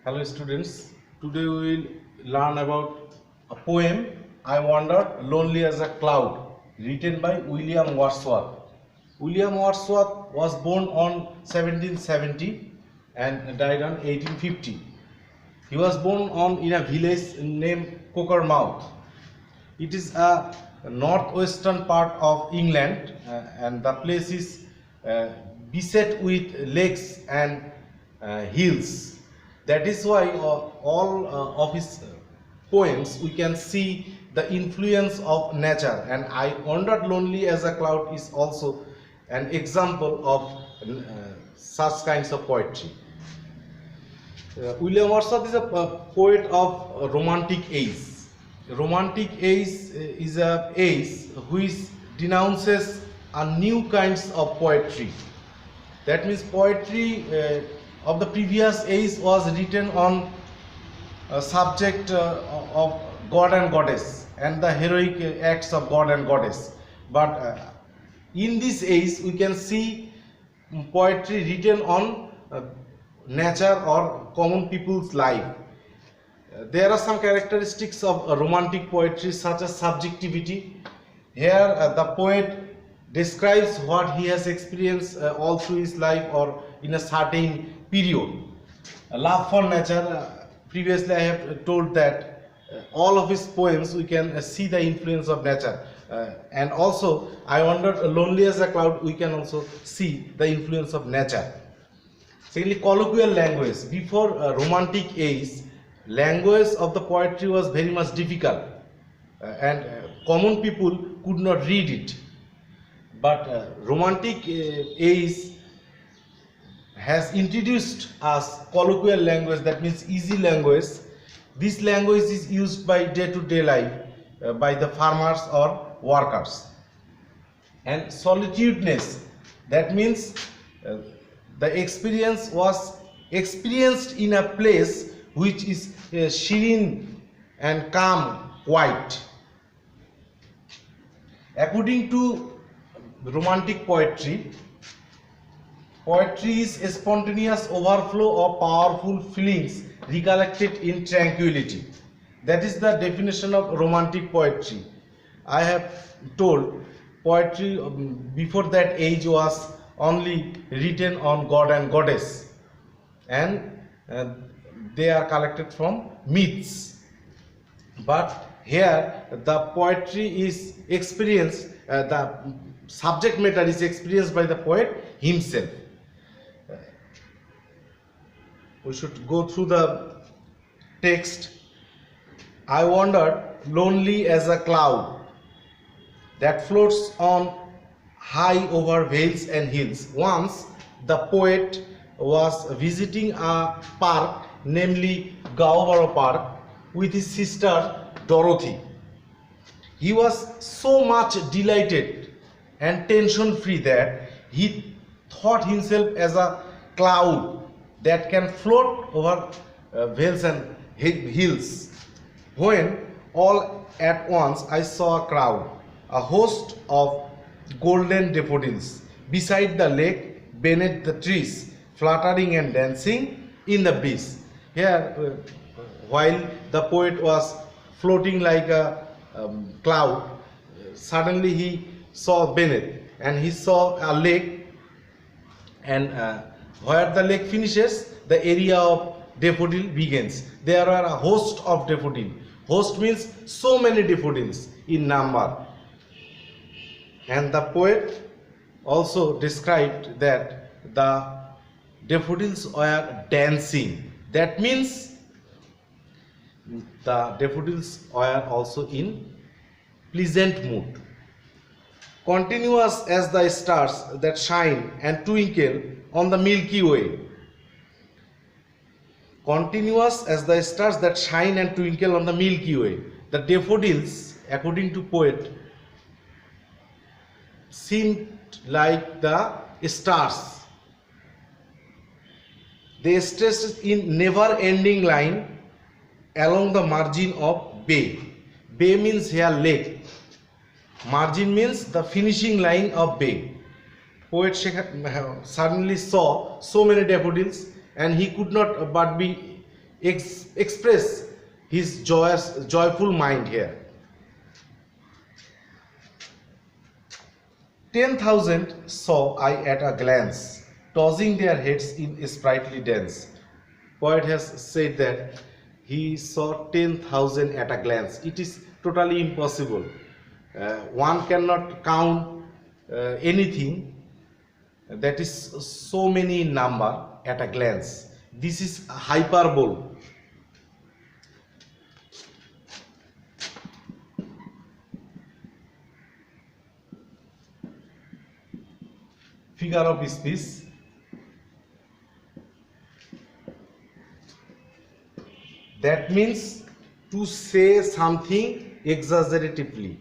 Hello students, today we will learn about a poem I Wandered Lonely as a Cloud, written by William Wordsworth. William Wordsworth was born on 1770 and died on 1850. He was born in a village named Cockermouth. It is a northwestern part of England, and the place is beset with lakes and hills. That is why all of his poems we can see the influence of nature, and I Wandered Lonely as a Cloud is also an example of such kinds of poetry. William Wordsworth is a poet of Romantic age. Romantic age is a age which denounces a new kinds of poetry. That means poetry of the previous age was written on a subject of God and Goddess and the heroic acts of God and Goddess. But in this age we can see poetry written on nature or common people's life. There are some characteristics of romantic poetry such as subjectivity. Here the poet describes what he has experienced all through his life or in a certain period. Love for nature, previously I have told that all of his poems we can see the influence of nature, and also I Wandered Lonely as a Cloud we can also see the influence of nature. Secondly, colloquial language. Before romantic age, language of the poetry was very much difficult, and common people could not read it. But romantic age has introduced us colloquial language, that means easy language. This language is used by day-to-day life by the farmers or workers. And solitudeness, that means the experience was experienced in a place which is serene and calm, quiet. According to romantic poetry, poetry is a spontaneous overflow of powerful feelings recollected in tranquility. That is the definition of romantic poetry. I have told poetry before that age was only written on God and Goddess, and they are collected from myths. But here the poetry is experienced, the subject matter is experienced by the poet himself. We should go through the text. I wandered lonely as a cloud that floats on high over vales and hills. Once the poet was visiting a park, namely Gowborough Park, with his sister Dorothy. He was so much delighted and tension free that he thought himself as a cloud that can float over vales and hills. When all at once I saw a crowd, a host of golden daffodils beside the lake, beneath the trees, fluttering and dancing in the breeze. Here, while the poet was floating like a cloud, suddenly he saw beneath, and he saw a lake, and where the lake finishes, the area of daffodil begins. There are a host of daffodil. Host means so many daffodils in number. And the poet also described that the daffodils were dancing. That means the daffodils were also in pleasant mood. Continuous as the stars that shine and twinkle on the Milky Way. Continuous as the stars that shine and twinkle on the Milky Way. The daffodils, according to poet, seemed like the stars. They stretched in never-ending line along the margin of bay. Bay means here lake. Margin means the finishing line of bay. Poet suddenly saw so many daffodils, and he could not but be express his joyful mind here. 10,000 saw I at a glance, tossing their heads in sprightly dance. Poet has said that he saw 10,000 at a glance. It is totally impossible. One cannot count anything that is so many in number at a glance. This is hyperbole. Figure of speech. That means to say something exaggeratively.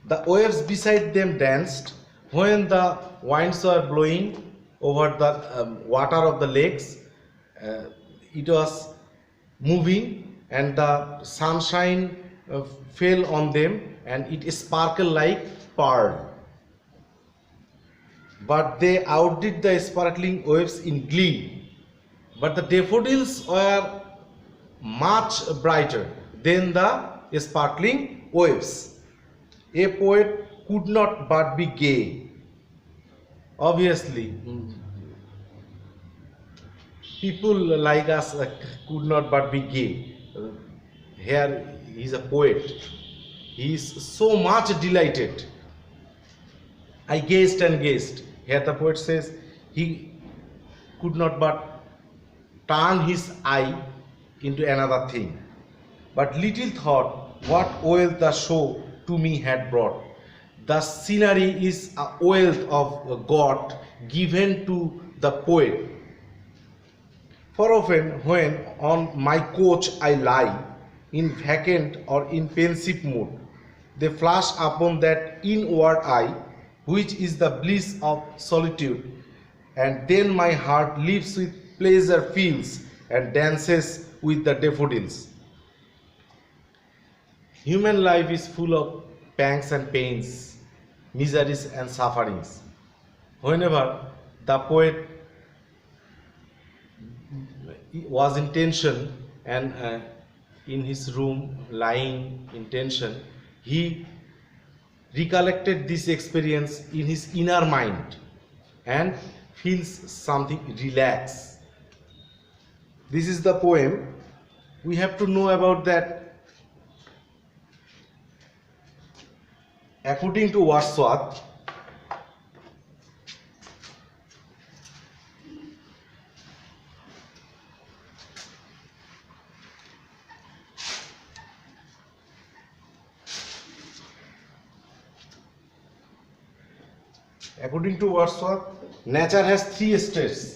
The waves beside them danced when the winds were blowing over the water of the lakes. It was moving, and the sunshine fell on them, and it sparkled like pearl. But they outdid the sparkling waves in glee. But the daffodils were much brighter than the sparkling waves. A poet could not but be gay. Obviously, people like us could not but be gay. Here he is a poet. He is so much delighted. I gazed and gazed. Here the poet says he could not but turn his eye into another thing. But little thought what wealth the show to me had brought. The scenery is a wealth of God given to the poet. For often when on my couch I lie, in vacant or in pensive mood, they flash upon that inward eye, which is the bliss of solitude, and then my heart lives with pleasure, feels and dances with the daffodils. Human life is full of pangs and pains, miseries and sufferings. Whenever the poet was in tension and in his room lying in tension, he recollected this experience in his inner mind and feels something relaxed. This is the poem. We have to know about that. According to Wordsworth, nature has three states.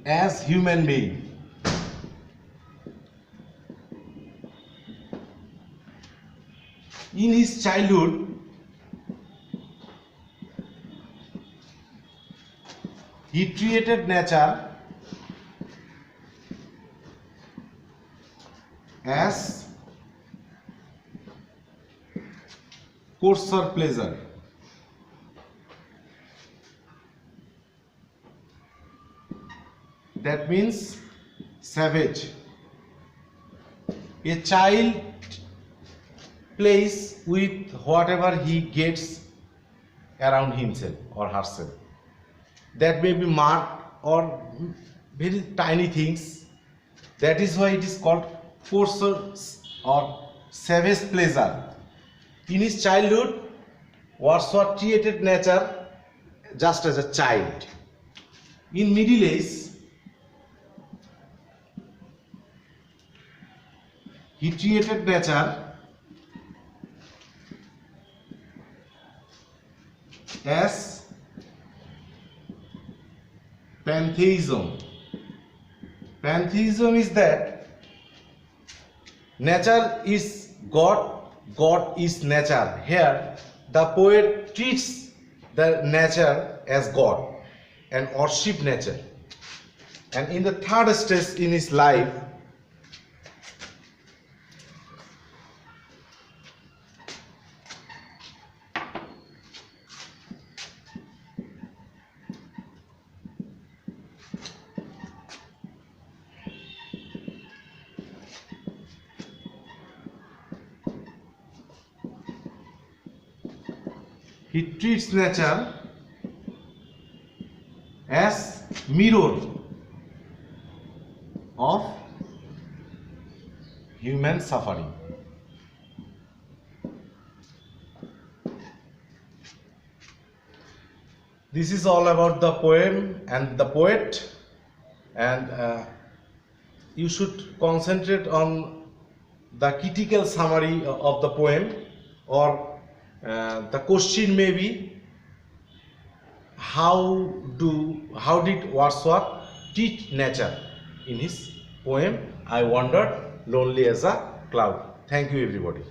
As human being, in his childhood, he treated nature as coarser pleasure. That means savage. A child plays with whatever he gets around himself or herself. That may be mud or very tiny things. That is why it is called coarser or savage pleasure. In his childhood, Wordsworth treated nature just as a child. In Middle Age, he treated nature as pantheism. Pantheism is that nature is God, God is nature. Here, the poet treats the nature as God and worship nature. And in the third stage in his life, he treats nature as mirror of human suffering. This is all about the poem and the poet, and you should concentrate on the critical summary of the poem, or the question may be, how did Wordsworth treat nature in his poem I Wandered Lonely as a Cloud. Thank you everybody.